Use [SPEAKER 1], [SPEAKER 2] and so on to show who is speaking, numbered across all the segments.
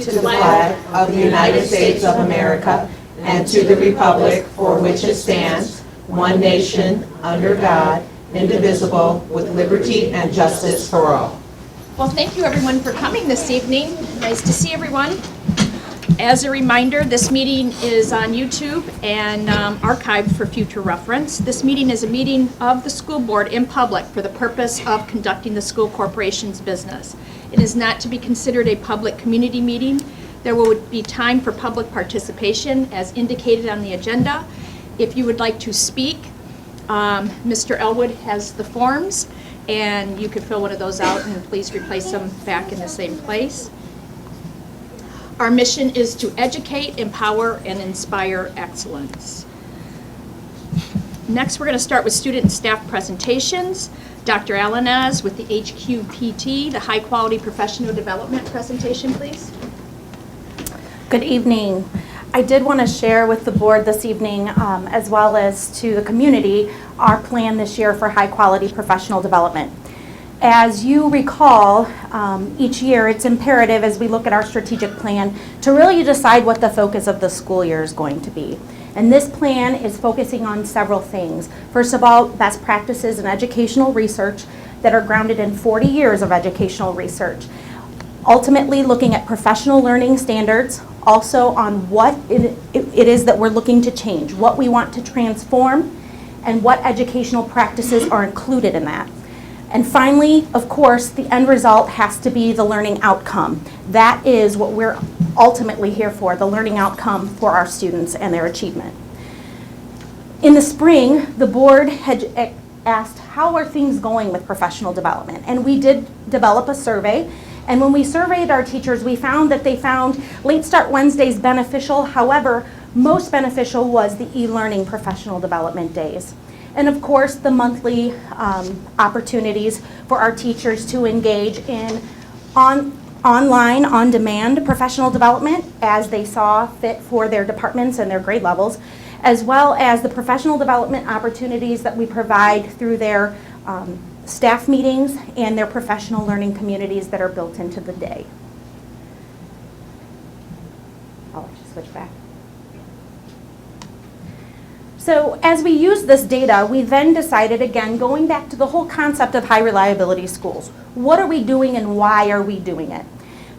[SPEAKER 1] to the flag of the United States of America and to the republic for which it stands, one nation, under God, indivisible, with liberty and justice for all.
[SPEAKER 2] Well, thank you everyone for coming this evening. Nice to see everyone. As a reminder, this meeting is on YouTube and archived for future reference. This meeting is a meeting of the school board in public for the purpose of conducting the school corporation's business. It is not to be considered a public community meeting. There will be time for public participation as indicated on the agenda. If you would like to speak, Mr. Elwood has the forms and you can fill one of those out and please replace them back in the same place. Our mission is to educate, empower, and inspire excellence. Next, we're going to start with student and staff presentations. Dr. Alaniz with the HQPD, the High Quality Professional Development presentation, please.
[SPEAKER 3] Good evening. I did want to share with the board this evening, as well as to the community, our plan this year for high quality professional development. As you recall, each year it's imperative as we look at our strategic plan to really decide what the focus of the school year is going to be. And this plan is focusing on several things. First of all, best practices in educational research that are grounded in 40 years of educational research. Ultimately looking at professional learning standards, also on what it is that we're looking to change, what we want to transform, and what educational practices are included in that. And finally, of course, the end result has to be the learning outcome. That is what we're ultimately here for, the learning outcome for our students and their achievement. In the spring, the board had asked, how are things going with professional development? And we did develop a survey. And when we surveyed our teachers, we found that they found Late Start Wednesdays beneficial. However, most beneficial was the e-learning professional development days. And of course, the monthly opportunities for our teachers to engage in online, on-demand professional development as they saw fit for their departments and their grade levels, as well as the professional development opportunities that we provide through their staff meetings and their professional learning communities that are built into the day. I'll let you switch back. So as we use this data, we then decided, again, going back to the whole concept of high reliability schools. What are we doing and why are we doing it?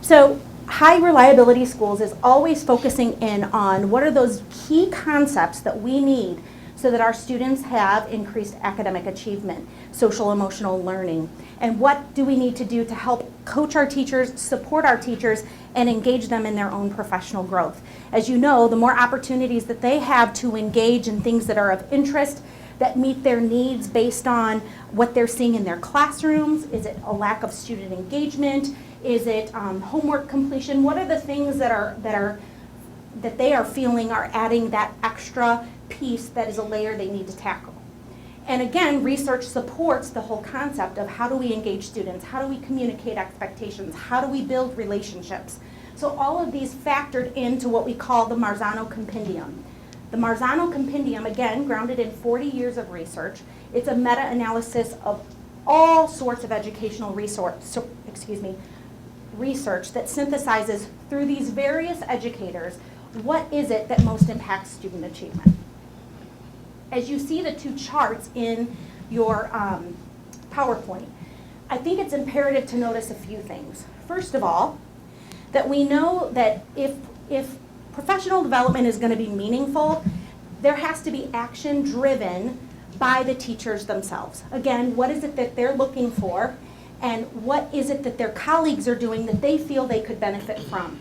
[SPEAKER 3] So high reliability schools is always focusing in on what are those key concepts that we need so that our students have increased academic achievement, social emotional learning, and what do we need to do to help coach our teachers, support our teachers, and engage them in their own professional growth. As you know, the more opportunities that they have to engage in things that are of interest, that meet their needs based on what they're seeing in their classrooms. Is it a lack of student engagement? Is it homework completion? What are the things that they are feeling are adding that extra piece that is a layer they need to tackle? And again, research supports the whole concept of how do we engage students, how do we communicate expectations, how do we build relationships. So all of these factored into what we call the Marzano Compendium. The Marzano Compendium, again, grounded in 40 years of research. It's a meta-analysis of all sorts of educational research that synthesizes through these various educators, what is it that most impacts student achievement? As you see the two charts in your PowerPoint, I think it's imperative to notice a few things. First of all, that we know that if professional development is going to be meaningful, there has to be action driven by the teachers themselves. Again, what is it that they're looking for, and what is it that their colleagues are doing that they feel they could benefit from?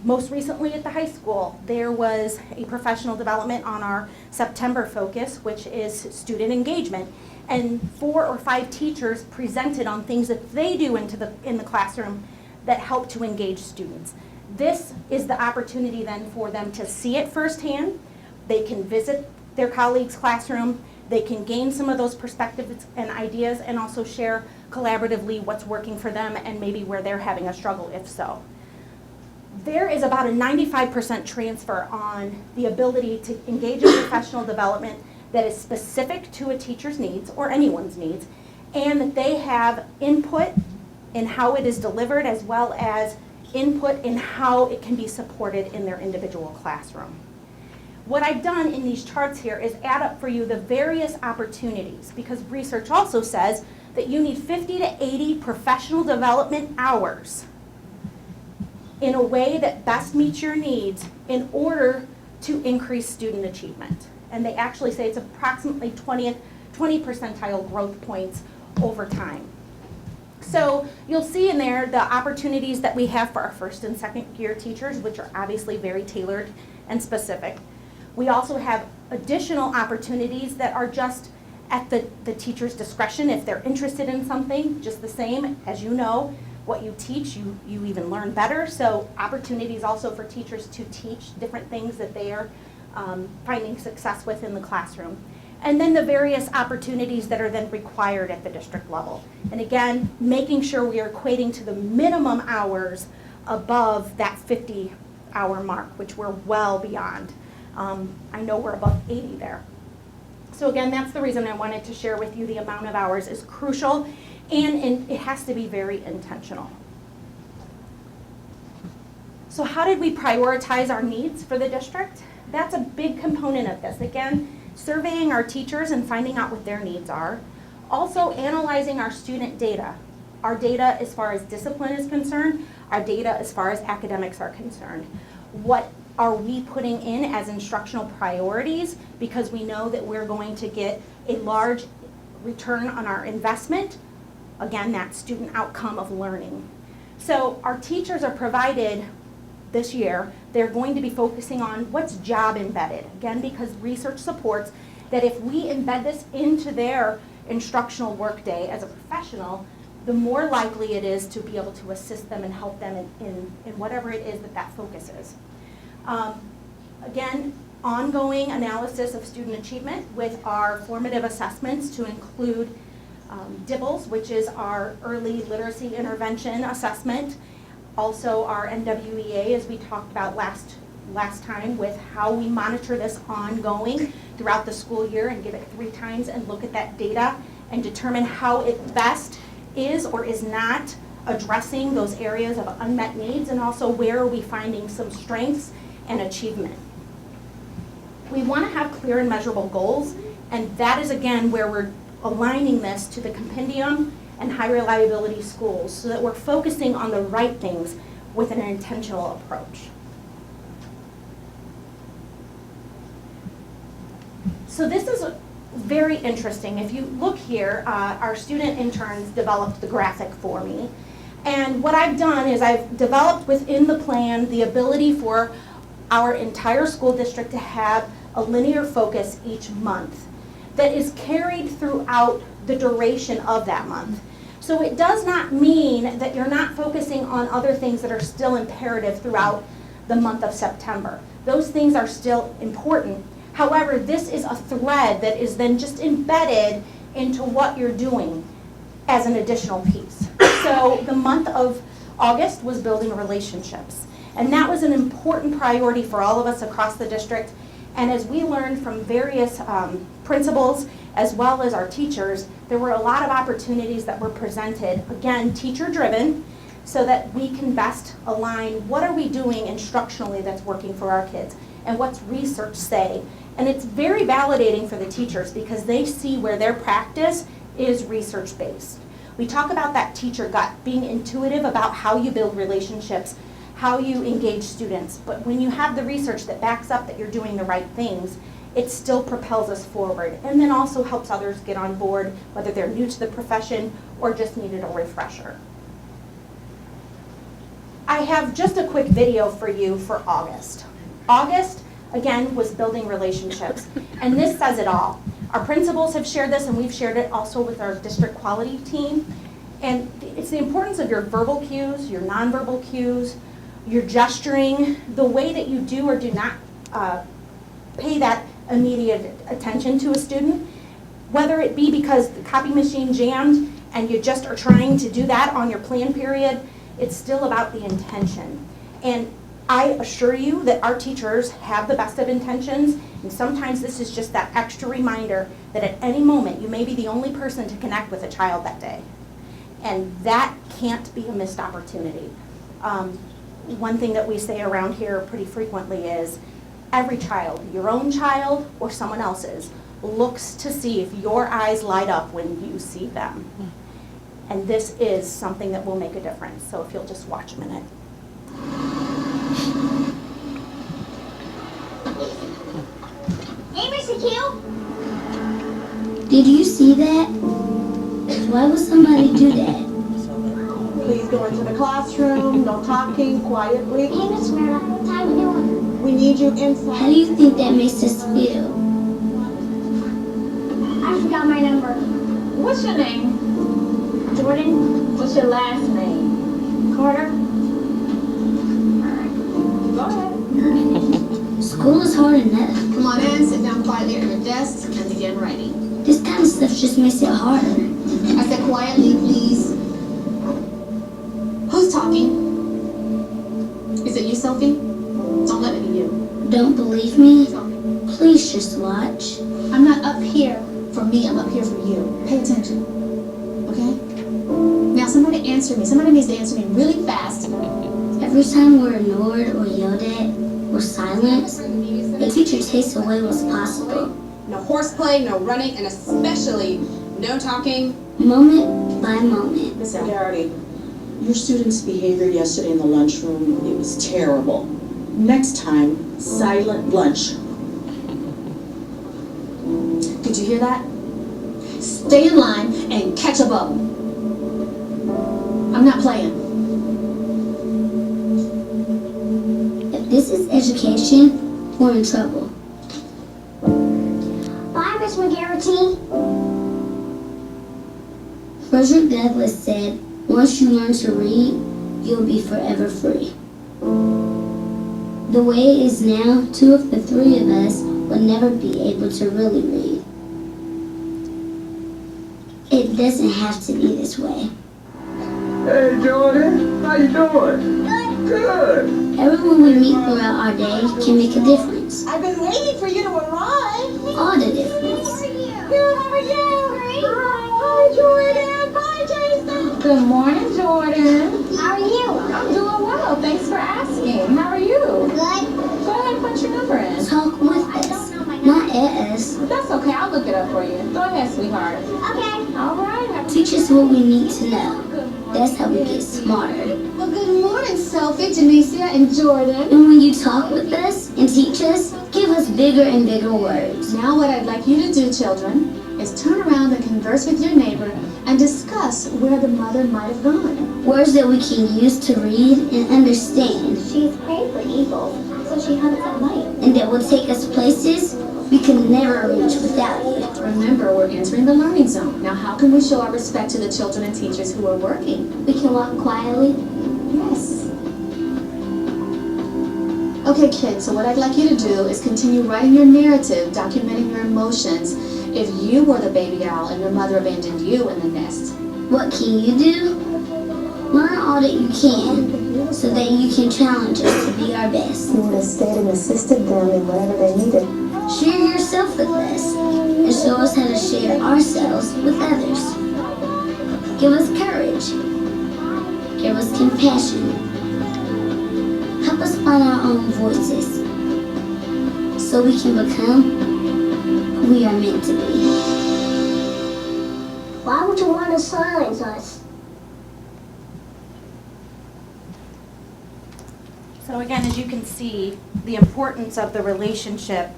[SPEAKER 3] Most recently at the high school, there was a professional development on our September focus, which is student engagement. And 4 or 5 teachers presented on things that they do in the classroom that help to engage students. This is the opportunity then for them to see it firsthand. They can visit their colleagues' classroom. They can gain some of those perspectives and ideas and also share collaboratively what's working for them and maybe where they're having a struggle, if so. There is about a 95% transfer on the ability to engage in professional development that is specific to a teacher's needs or anyone's needs, and that they have input in how it is delivered as well as input in how it can be supported in their individual classroom. What I've done in these charts here is add up for you the various opportunities, because research also says that you need 50 to 80 professional development hours in a way that best meets your needs in order to increase student achievement. And they actually say it's approximately 20 percentile growth points over time. So you'll see in there the opportunities that we have for our first and second year teachers, which are obviously very tailored and specific. We also have additional opportunities that are just at the teacher's discretion if they're interested in something, just the same as you know. What you teach, you even learn better. So opportunities also for teachers to teach different things that they are finding success with in the classroom. And then the various opportunities that are then required at the district level. And again, making sure we are equating to the minimum hours above that 50-hour mark, which we're well beyond. I know we're above 80 there. So again, that's the reason I wanted to share with you the amount of hours is crucial, and it has to be very intentional. So how did we prioritize our needs for the district? That's a big component of this. Again, surveying our teachers and finding out what their needs are. Also analyzing our student data. Our data as far as discipline is concerned, our data as far as academics are concerned. What are we putting in as instructional priorities, because we know that we're going to get a large return on our investment. Again, that student outcome of learning. So our teachers are provided this year, they're going to be focusing on what's job embedded. Again, because research supports that if we embed this into their instructional workday as a professional, the more likely it is to be able to assist them and help them in whatever it is that focus is. Again, ongoing analysis of student achievement with our formative assessments to include DIBELS, which is our early literacy intervention assessment. Also our NWEA, as we talked about last time, with how we monitor this ongoing throughout the school year and give it 3 times and look at that data and determine how it best is or is not addressing those areas of unmet needs, and also where are we finding some strengths and achievement. We want to have clear and measurable goals, and that is again where we're aligning this to the compendium and high reliability schools so that we're focusing on the right things with an intentional approach. So this is very interesting. If you look here, our student interns developed the graphic for me. And what I've done is I've developed within the plan the ability for our entire school district to have a linear focus each month that is carried throughout the duration of that month. So it does not mean that you're not focusing on other things that are still imperative throughout the month of September. Those things are still important. However, this is a thread that is then just embedded into what you're doing as an additional piece. So the month of August was building relationships. And that was an important priority for all of us across the district. And as we learned from various principals as well as our teachers, there were a lot of opportunities that were presented, again, teacher-driven, so that we can best align what are we doing instructionally that's working for our kids and what's research say. And it's very validating for the teachers because they see where their practice is research-based. We talk about that teacher gut, being intuitive about how you build relationships, how you engage students. But when you have the research that backs up that you're doing the right things, it still propels us forward and then also helps others get on board, whether they're new to the profession or just needed a refresher. I have just a quick video for you for August. August, again, was building relationships, and this says it all. Our principals have shared this, and we've shared it also with our district quality team. And it's the importance of your verbal cues, your nonverbal cues, your gesturing, the way that you do or do not pay that immediate attention to a student, whether it be because the copy machine jammed and you just are trying to do that on your plan period, it's still about the intention. And I assure you that our teachers have the best of intentions, and sometimes this is just that extra reminder that at any moment you may be the only person to connect with a child that day. And that can't be a missed opportunity. one thing that we say around here pretty frequently is every child, your own child or someone else's, looks to see if your eyes light up when you see them. And this is something that will make a difference. So if you'll just watch a minute.
[SPEAKER 4] Hey, Mr. Q. Did you see that? Why would somebody do that?
[SPEAKER 1] Please go into the classroom, no talking, quietly.
[SPEAKER 4] Hey, Miss Meredith, how you doing?
[SPEAKER 1] We need you inside.
[SPEAKER 4] How do you think that makes us feel? I forgot my number.
[SPEAKER 5] What's your name?
[SPEAKER 4] Jordan?
[SPEAKER 5] What's your last name?
[SPEAKER 4] Carter?
[SPEAKER 5] Go ahead.
[SPEAKER 4] School is hard enough.
[SPEAKER 6] Come on in, sit down quietly at your desk, and begin writing.
[SPEAKER 4] This kind of stuff just makes it harder.
[SPEAKER 6] I said quietly, please. Who's talking? Is it you, Sophie? Don't let it be you.
[SPEAKER 4] Don't believe me?
[SPEAKER 6] Sophie.
[SPEAKER 4] Please just watch.
[SPEAKER 6] I'm not up here for me, I'm up here for you. Pay attention. Okay? Now somebody answer me. Somebody needs to answer me really fast.
[SPEAKER 4] Every time we're ignored or yelled at or silenced, the teacher takes away what's possible.
[SPEAKER 7] No horseplay, no running, and especially no talking.
[SPEAKER 4] Moment by moment.
[SPEAKER 8] Miss Garrity, your student's behavior yesterday in the lunchroom, it was terrible. Next time, silent lunch.
[SPEAKER 6] Did you hear that? Stay in line and catch a bubble. I'm not playing.
[SPEAKER 4] If this is education, we're in trouble. Bye, Miss McGarrity. Frederick Douglass said, once you learn to read, you'll be forever free. The way it is now, 2 of the 3 of us will never be able to really read. It doesn't have to be this way.
[SPEAKER 9] Hey Jordan, how you doing? Good.
[SPEAKER 4] Everyone we meet throughout our day can make a difference.
[SPEAKER 1] I've been waiting for you to arrive.
[SPEAKER 4] All the difference.
[SPEAKER 1] Good, how are you? Hi, Jordan. Bye, Jason.
[SPEAKER 5] Good morning, Jordan.
[SPEAKER 4] How are you?
[SPEAKER 5] I'm doing well. Thanks for asking. How are you?
[SPEAKER 4] Good.
[SPEAKER 5] Go ahead and put your number in.
[SPEAKER 4] Talk with us, not at us.
[SPEAKER 5] That's okay. I'll look it up for you. Go ahead, sweetheart.
[SPEAKER 4] Okay.
[SPEAKER 5] All right.
[SPEAKER 4] Teach us what we need to know. That's how we get smarter.
[SPEAKER 6] Well, good morning, Sophie, Janicia, and Jordan.
[SPEAKER 4] And when you talk with us and teach us, give us bigger and bigger words.
[SPEAKER 6] Now what I'd like you to do, children, is turn around and converse with your neighbor and discuss where the mother might have gone.
[SPEAKER 4] Words that we can use to read and understand.
[SPEAKER 10] She's prayed for evil, so she hunts at night.
[SPEAKER 4] And that will take us places we can never reach without you.
[SPEAKER 6] Remember, we're entering the learning zone. Now, how can we show our respect to the children and teachers who are working?
[SPEAKER 4] We can walk quietly.
[SPEAKER 6] Yes. Okay, kids, so what I'd like you to do is continue writing your narrative, documenting your emotions. If you were the baby owl and your mother abandoned you in the nest.
[SPEAKER 4] What can you do? Learn all that you can so that you can challenge us to be our best.
[SPEAKER 6] You would have stayed and assisted them in whatever they needed.
[SPEAKER 4] Share yourself with us and show us how to share ourselves with others. Give us courage. Give us compassion. Help us find our own voices so we can become who we are meant to be.
[SPEAKER 10] Why would you want to silence us?
[SPEAKER 3] So again, as you can see, the importance of the relationship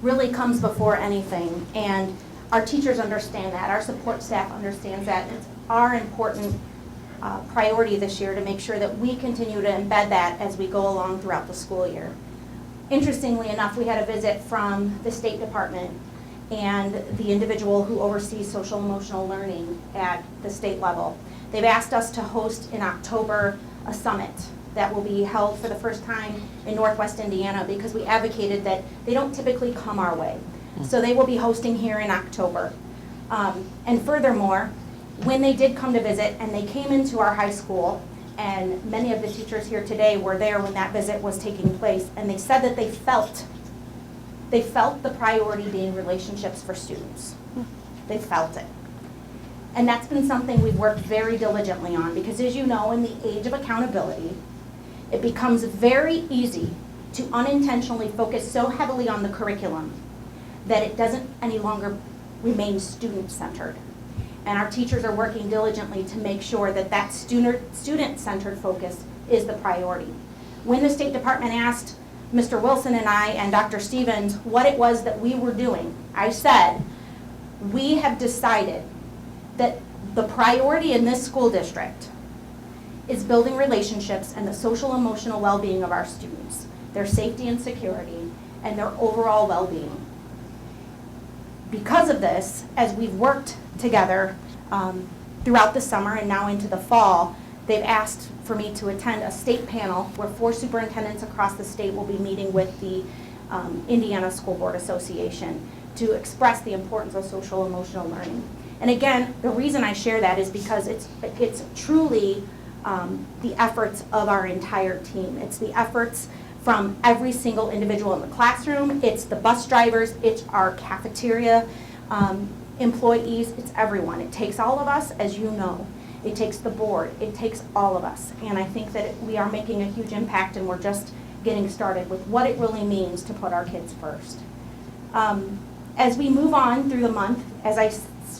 [SPEAKER 3] really comes before anything. And our teachers understand that, our support staff understands that. It's our important priority this year to make sure that we continue to embed that as we go along throughout the school year. Interestingly enough, we had a visit from the State Department and the individual who oversees social emotional learning at the state level. They've asked us to host in October a summit that will be held for the first time in Northwest Indiana because we advocated that they don't typically come our way. So they will be hosting here in October. And furthermore, when they did come to visit and they came into our high school, and many of the teachers here today were there when that visit was taking place, and they said that they felt the priority being relationships for students. They felt it. And that's been something we've worked very diligently on because, as you know, in the age of accountability, it becomes very easy to unintentionally focus so heavily on the curriculum that it doesn't any longer remain student-centered. And our teachers are working diligently to make sure that that student-centered focus is the priority. When the State Department asked Mr. Wilson and I and Dr. Stevens what it was that we were doing, I said, we have decided that the priority in this school district is building relationships and the social emotional well-being of our students, their safety and security, and their overall well-being. Because of this, as we've worked together throughout the summer and now into the fall, they've asked for me to attend a state panel where 4 superintendents across the state will be meeting with the Indiana School Board Association to express the importance of social emotional learning. And again, the reason I share that is because it's truly the efforts of our entire team. It's the efforts from every single individual in the classroom. It's the bus drivers, it's our cafeteria employees, it's everyone. It takes all of us, as you know. It takes the board, it takes all of us. And I think that we are making a huge impact, and we're just getting started with what it really means to put our kids first. As we move on through the month, as I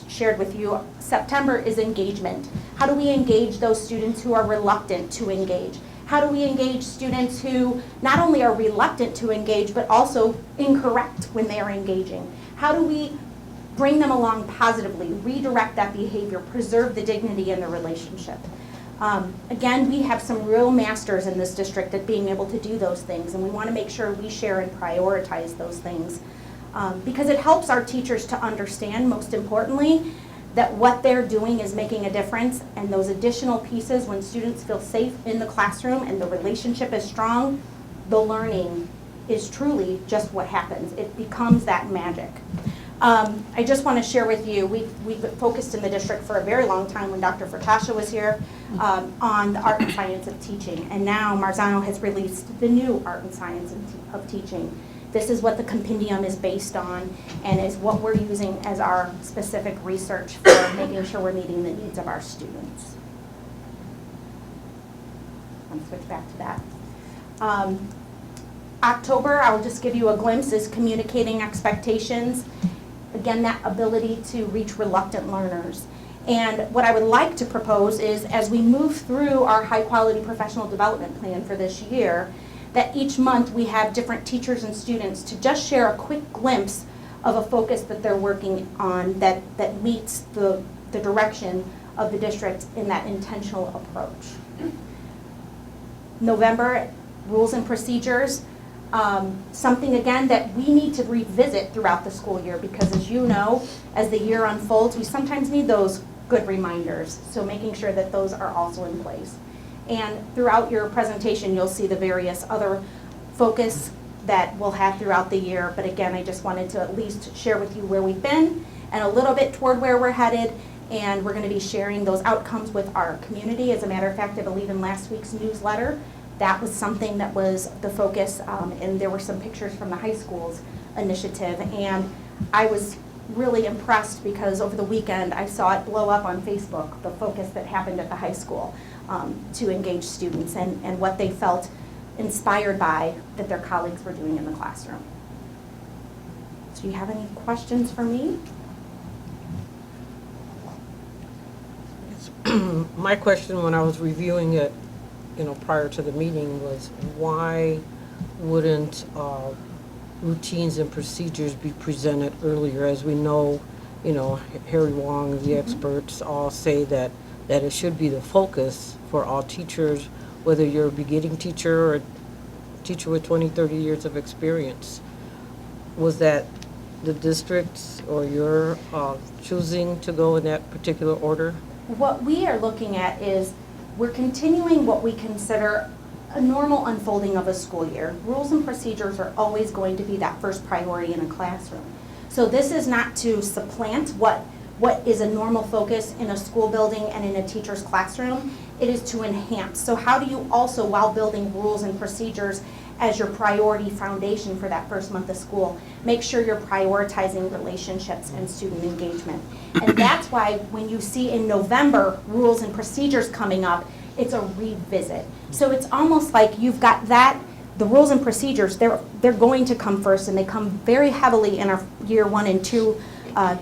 [SPEAKER 3] shared with you, September is engagement. How do we engage those students who are reluctant to engage? How do we engage students who not only are reluctant to engage, but also incorrect when they are engaging? How do we bring them along positively, redirect that behavior, preserve the dignity in the relationship? Again, we have some real masters in this district at being able to do those things, and we want to make sure we share and prioritize those things because it helps our teachers to understand, most importantly, that what they're doing is making a difference, and those additional pieces, when students feel safe in the classroom and the relationship is strong, the learning is truly just what happens. It becomes that magic. I just want to share with you, we've focused in the district for a very long time when Dr. Furtasha was here on the art and science of teaching, and now Marzano has released the new art and science of teaching. This is what the compendium is based on and is what we're using as our specific research for making sure we're meeting the needs of our students. I'm going to switch back to that. October, I'll just give you a glimpse, is communicating expectations. Again, that ability to reach reluctant learners. And what I would like to propose is, as we move through our high quality professional development plan for this year, that each month we have different teachers and students to just share a quick glimpse of a focus that they're working on that meets the direction of the district in that intentional approach. November, rules and procedures. Something again that we need to revisit throughout the school year, because as you know, as the year unfolds, we sometimes need those good reminders. So making sure that those are also in place. And throughout your presentation, you'll see the various other focus that we'll have throughout the year. But again, I just wanted to at least share with you where we've been and a little bit toward where we're headed. And we're going to be sharing those outcomes with our community. As a matter of fact, I believe in last week's newsletter, that was something that was the focus. And there were some pictures from the high school's initiative. And I was really impressed because over the weekend, I saw it blow up on Facebook, the focus that happened at the high school. To engage students and what they felt inspired by that their colleagues were doing in the classroom. Do you have any questions for me?
[SPEAKER 11] My question when I was reviewing it, prior to the meeting was why wouldn't routines and procedures be presented earlier? As we know, Harry Wong, the experts all say that it should be the focus for all teachers, whether you're a beginning teacher or a teacher with 20, 30 years of experience. Was that the district's or your choosing to go in that particular order?
[SPEAKER 3] What we are looking at is we're continuing what we consider a normal unfolding of a school year. Rules and procedures are always going to be that first priority in a classroom. So this is not to supplant what is a normal focus in a school building and in a teacher's classroom. It is to enhance. So how do you also, while building rules and procedures as your priority foundation for that first month of school, make sure you're prioritizing relationships and student engagement. And that's why when you see in November rules and procedures coming up, it's a revisit. So it's almost like you've got that, the rules and procedures, they're going to come first, and they come very heavily in our year 1 and 2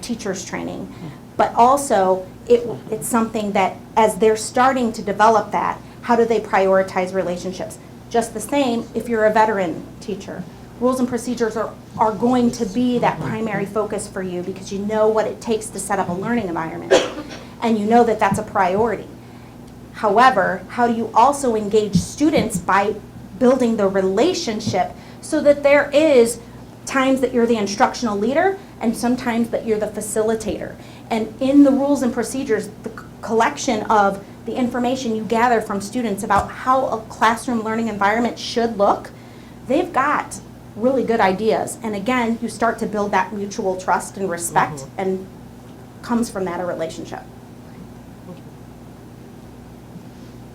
[SPEAKER 3] teachers training. But also, it's something that as they're starting to develop that, how do they prioritize relationships? Just the same if you're a veteran teacher. Rules and procedures are going to be that primary focus for you because you know what it takes to set up a learning environment, and you know that that's a priority. However, how do you also engage students by building the relationship so that there is times that you're the instructional leader and sometimes that you're the facilitator. And in the rules and procedures, the collection of the information you gather from students about how a classroom learning environment should look, they've got really good ideas. And again, you start to build that mutual trust and respect, and comes from that a relationship.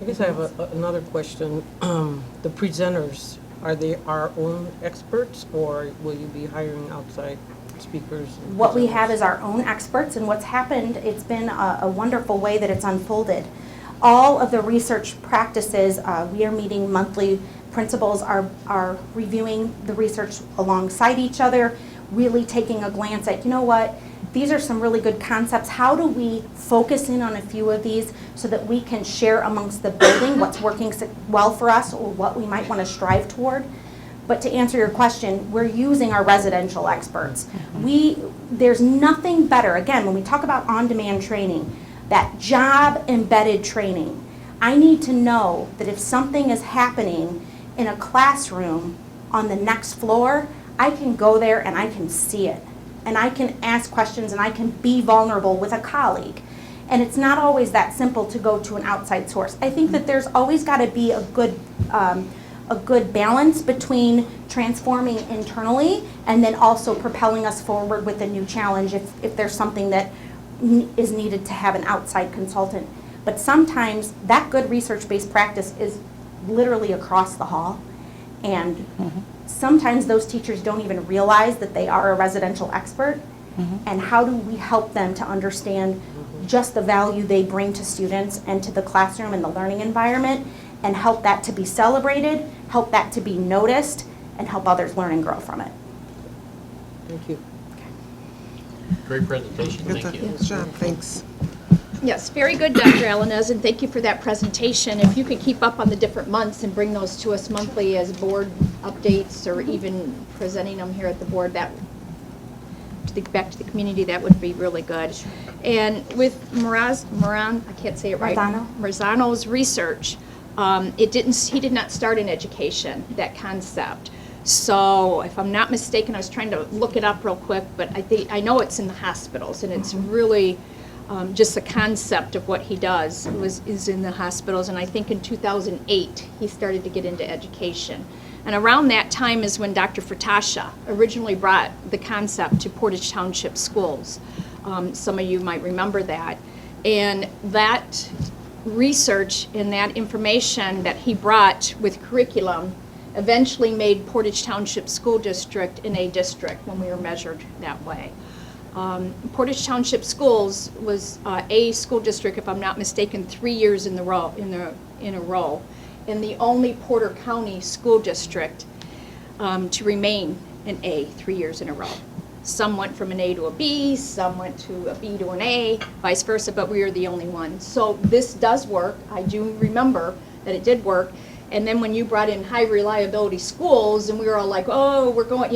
[SPEAKER 11] I guess I have another question. The presenters, are they our own experts, or will you be hiring outside speakers?
[SPEAKER 3] What we have is our own experts, and what's happened, it's been a wonderful way that it's unfolded. All of the research practices, we are meeting monthly. Principals are reviewing the research alongside each other, really taking a glance at, you know what, these are some really good concepts. How do we focus in on a few of these so that we can share amongst the building what's working well for us or what we might want to strive toward? But to answer your question, we're using our residential experts. There's nothing better, again, when we talk about on-demand training, that job-embedded training. I need to know that if something is happening in a classroom on the next floor, I can go there and I can see it. And I can ask questions and I can be vulnerable with a colleague. And it's not always that simple to go to an outside source. I think that there's always got to be a good balance between transforming internally and then also propelling us forward with a new challenge if there's something that is needed to have an outside consultant. But sometimes that good research-based practice is literally across the hall, and sometimes those teachers don't even realize that they are a residential expert. And how do we help them to understand just the value they bring to students and to the classroom and the learning environment, and help that to be celebrated, help that to be noticed, and help others learn and grow from it.
[SPEAKER 11] Thank you.
[SPEAKER 12] Great presentation, thank you.
[SPEAKER 13] Good job, thanks.
[SPEAKER 2] Yes, very good, Dr. Alaniz, and thank you for that presentation. If you could keep up on the different months and bring those to us monthly as board updates or even presenting them here at the board, that back to the community, that would be really good. And with Moran, I can't say it right. Marzano's research, he did not start in education, that concept. So if I'm not mistaken, I was trying to look it up real quick, but I know it's in the hospitals, and it's really just the concept of what he does is in the hospitals. And I think in 2008 he started to get into education. And around that time is when Dr. Fratasha originally brought the concept to Portage Township schools. Some of you might remember that. And that research and that information that he brought with curriculum eventually made Portage Township School District an A district when we were measured that way. Portage Township Schools was a school district, if I'm not mistaken, 3 years in a row, and the only Porter County school district to remain an A 3 years in a row. Some went from an A to a B, some went to a B to an A, vice versa, but we are the only one. So this does work. I do remember that it did work. And then when you brought in high reliability schools, and we were all like, oh, we're going,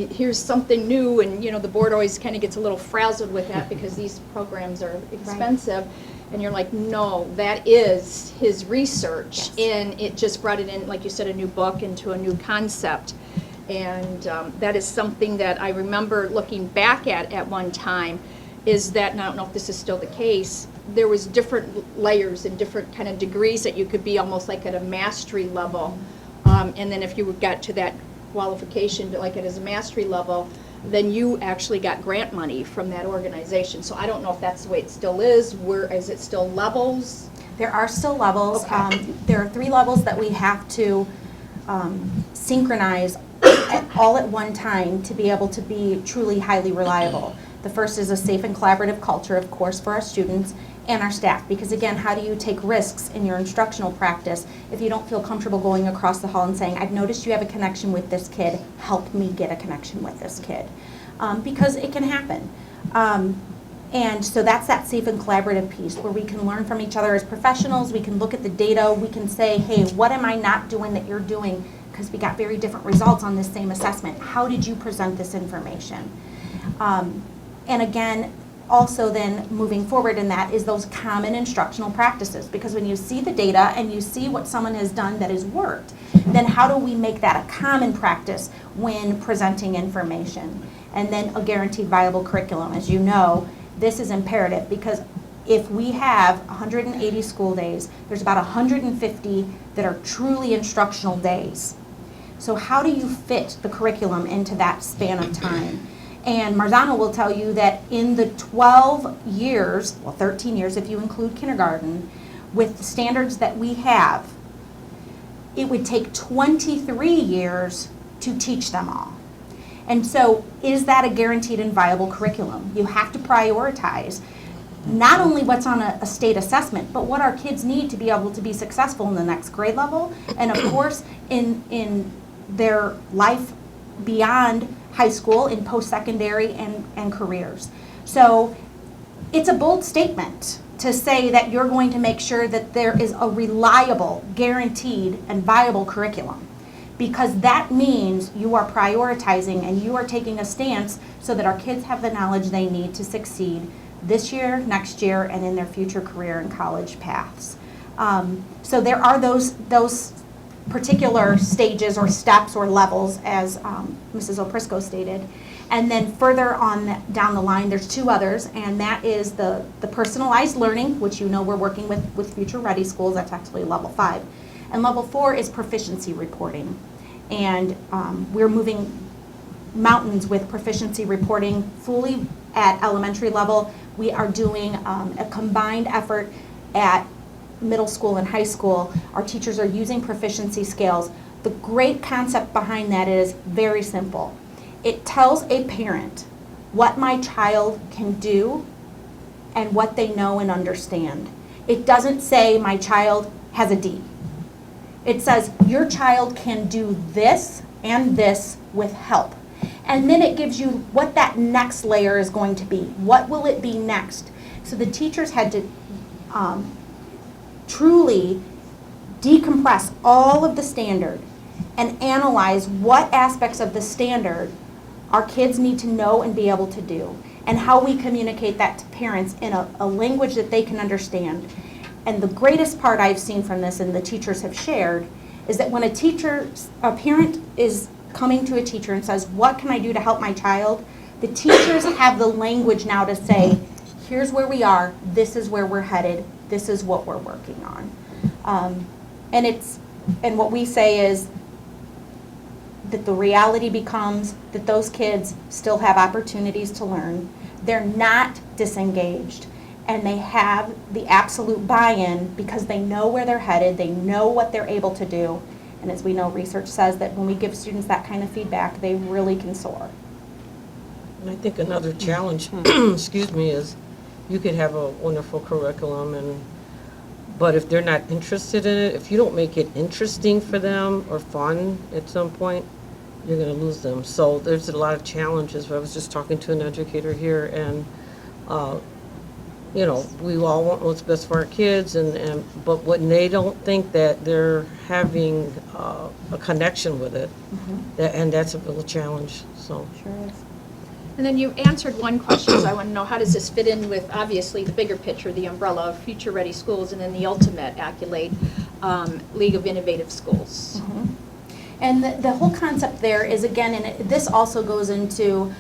[SPEAKER 2] here's something new, and the board always kind of gets a little frazzled with that because these programs are expensive. Right. And you're like, no, that is his research, and it just brought it in, like you said, a new book into a new concept. And that is something that I remember looking back at one time, is that, and I don't know if this is still the case, there was different layers and different kind of degrees that you could be almost like at a mastery level. And then if you got to that qualification, like it is a mastery level, then you actually got grant money from that organization. So I don't know if that's the way it still is. Is it still levels?
[SPEAKER 3] There are still levels.
[SPEAKER 2] Okay.
[SPEAKER 3] There are 3 levels that we have to synchronize all at one time to be able to be truly highly reliable. The first is a safe and collaborative culture, of course, for our students, and our staff. Because again, how do you take risks in your instructional practice if you don't feel comfortable going across the hall and saying, I've noticed you have a connection with this kid, help me get a connection with this kid. Because it can happen. And so that's that safe and collaborative piece where we can learn from each other as professionals, we can look at the data, we can say, hey, what am I not doing that you're doing? Because we got very different results on this same assessment. How did you present this information? And again, also then moving forward in that is those common instructional practices. Because when you see the data and you see what someone has done that has worked, then how do we make that a common practice when presenting information? And then a guaranteed viable curriculum. As you know, this is imperative because if we have 180 school days, there's about 150 that are truly instructional days. So how do you fit the curriculum into that span of time? And Marzano will tell you that in the 12 years, well 13 years if you include kindergarten, with the standards that we have, it would take 23 years to teach them all. And so is that a guaranteed and viable curriculum? You have to prioritize not only what's on a state assessment, but what our kids need to be able to be successful in the next grade level, and of course in their life beyond high school, in post-secondary and careers. So it's a bold statement to say that you're going to make sure that there is a reliable, guaranteed, and viable curriculum. Because that means you are prioritizing and you are taking a stance so that our kids have the knowledge they need to succeed this year, next year, and in their future career and college paths. So there are those particular stages or steps or levels, as Mrs. Oprisco stated. And then further on down the line, there's two others, and that is the personalized learning, which you know we're working with Future Ready Schools. That's actually level 5. And level 4 is proficiency reporting. And we're moving mountains with proficiency reporting fully at elementary level. We are doing a combined effort at middle school and high school. Our teachers are using proficiency scales. The great concept behind that is very simple. It tells a parent what my child can do and what they know and understand. It doesn't say my child has a D. It says your child can do this and this with help. And then it gives you what that next layer is going to be. What will it be next? So the teachers had to truly decompress all of the standard and analyze what aspects of the standard our kids need to know and be able to do, and how we communicate that to parents in a language that they can understand. And the greatest part I've seen from this, and the teachers have shared, is that when a parent is coming to a teacher and says, what can I do to help my child? The teachers have the language now to say, here's where we are, this is where we're headed, this is what we're working on. And what we say is that the reality becomes that those kids still have opportunities to learn. They're not disengaged. And they have the absolute buy-in because they know where they're headed, they know what they're able to do. And as we know, research says that when we give students that kind of feedback, they really can soar.
[SPEAKER 11] And I think another challenge, excuse me, is you could have a wonderful curriculum, but if they're not interested in it, if you don't make it interesting for them or fun at some point, you're going to lose them. So there's a lot of challenges. I was just talking to an educator here, and you know, we all want what's best for our kids, but when they don't think that they're having a connection with it, and that's a real challenge. So.
[SPEAKER 3] Sure is.
[SPEAKER 2] And then you answered one question, so I want to know, how does this fit in with, obviously, the bigger picture, the umbrella of Future Ready Schools, and then the ultimate accolade, League of Innovative Schools?
[SPEAKER 3] And the whole concept there is, again, and this also goes into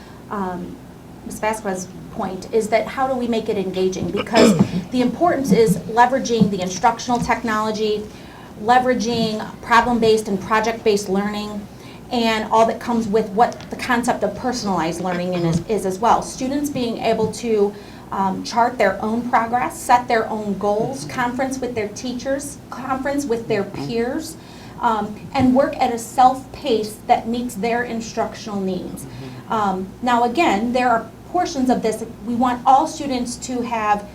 [SPEAKER 3] Ms. Vasquez's point, is that how do we make it engaging? Because the importance is leveraging the instructional technology, leveraging problem-based and project-based learning, and all that comes with what the concept of personalized learning is as well. Students being able to chart their own progress, set their own goals, conference with their teachers, conference with their peers, and work at a self-pace that meets their instructional needs. Now again, there are portions of this, we want all students to have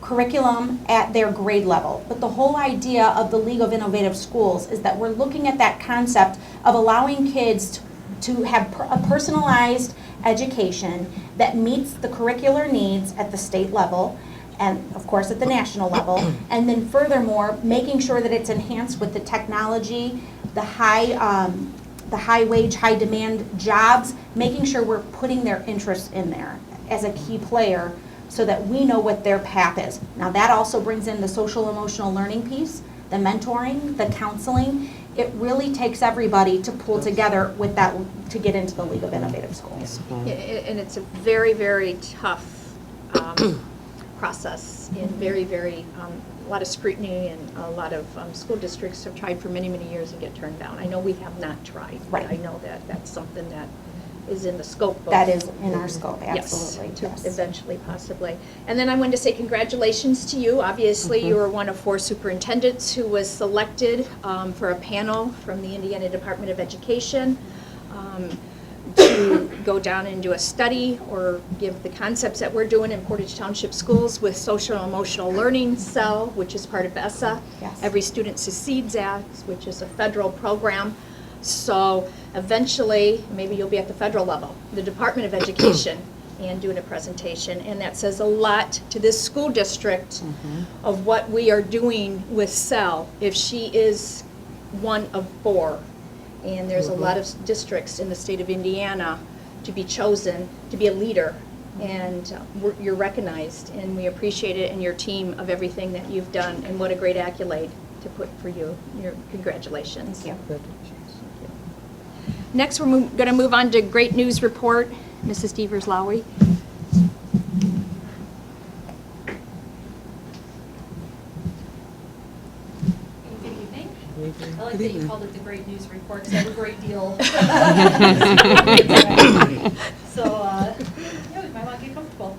[SPEAKER 3] curriculum at their grade level. But the whole idea of the League of Innovative Schools is that we're looking at that concept of allowing kids to have a personalized education that meets the curricular needs at the state level and of course at the national level, and then furthermore making sure that it's enhanced with the technology, the high wage, high demand jobs, making sure we're putting their interests in there as a key player so that we know what their path is. Now that also brings in the social emotional learning piece, the mentoring, the counseling. It really takes everybody to pull together with that to get into the League of Innovative Schools.
[SPEAKER 2] And it's a very, very tough process and very, very, a lot of scrutiny, and a lot of school districts have tried for many, many years and get turned down. I know we have not tried, but I know that that's something that is in the scope of.
[SPEAKER 3] That is in our scope, absolutely.
[SPEAKER 2] Yes, eventually, possibly. And then I wanted to say congratulations to you. Obviously, you were one of 4 superintendents who was selected for a panel from the Indiana Department of Education to go down and do a study or give the concepts that we're doing in Portage Township Schools with Social Emotional Learning Cell, which is part of ESSA.
[SPEAKER 3] Yes.
[SPEAKER 2] Every Student Succeeds Act, which is a federal program. So eventually, maybe you'll be at the federal level, the Department of Education, and doing a presentation. And that says a lot to this school district of what we are doing with CEL if she is one of 4. And there's a lot of districts in the state of Indiana to be chosen to be a leader. And you're recognized, and we appreciate it and your team of everything that you've done. And what a great accolade to put for you. Your congratulations.
[SPEAKER 3] Thank you.
[SPEAKER 2] Next, we're going to move on to Great News Report. Mrs. Devers-Lowry.
[SPEAKER 13] Good evening. I like that you called it the Great News Report because I have a great deal. So, yeah, we might want to get comfortable.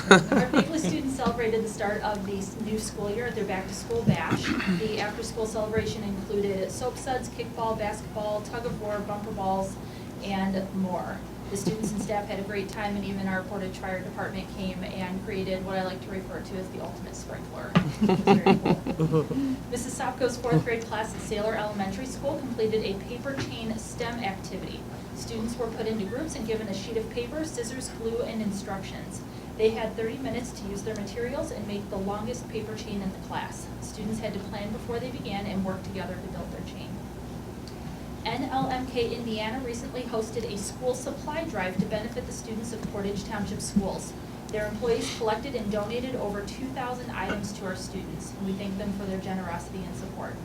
[SPEAKER 13] Our faithful students celebrated the start of the new school year at their back-to-school bash. The after-school celebration included soap suds, kickball, basketball, tug-of-war, bumper balls, and more. The students and staff had a great time, and even our Portage Fire Department came and created what I like to refer to as the ultimate sprinkler. Very cool. Mrs. Sopko's 4th grade class at Saylor Elementary School completed a paper chain STEM activity. Students were put into groups and given a sheet of paper, scissors, glue, and instructions. They had 30 minutes to use their materials and make the longest paper chain in the class. Students had to plan before they began and work together to build their chain. NLMK Indiana recently hosted a school supply drive to benefit the students of Portage Township Schools. Their employees collected and donated over 2,000 items to our students, and we thank them for their generosity and support.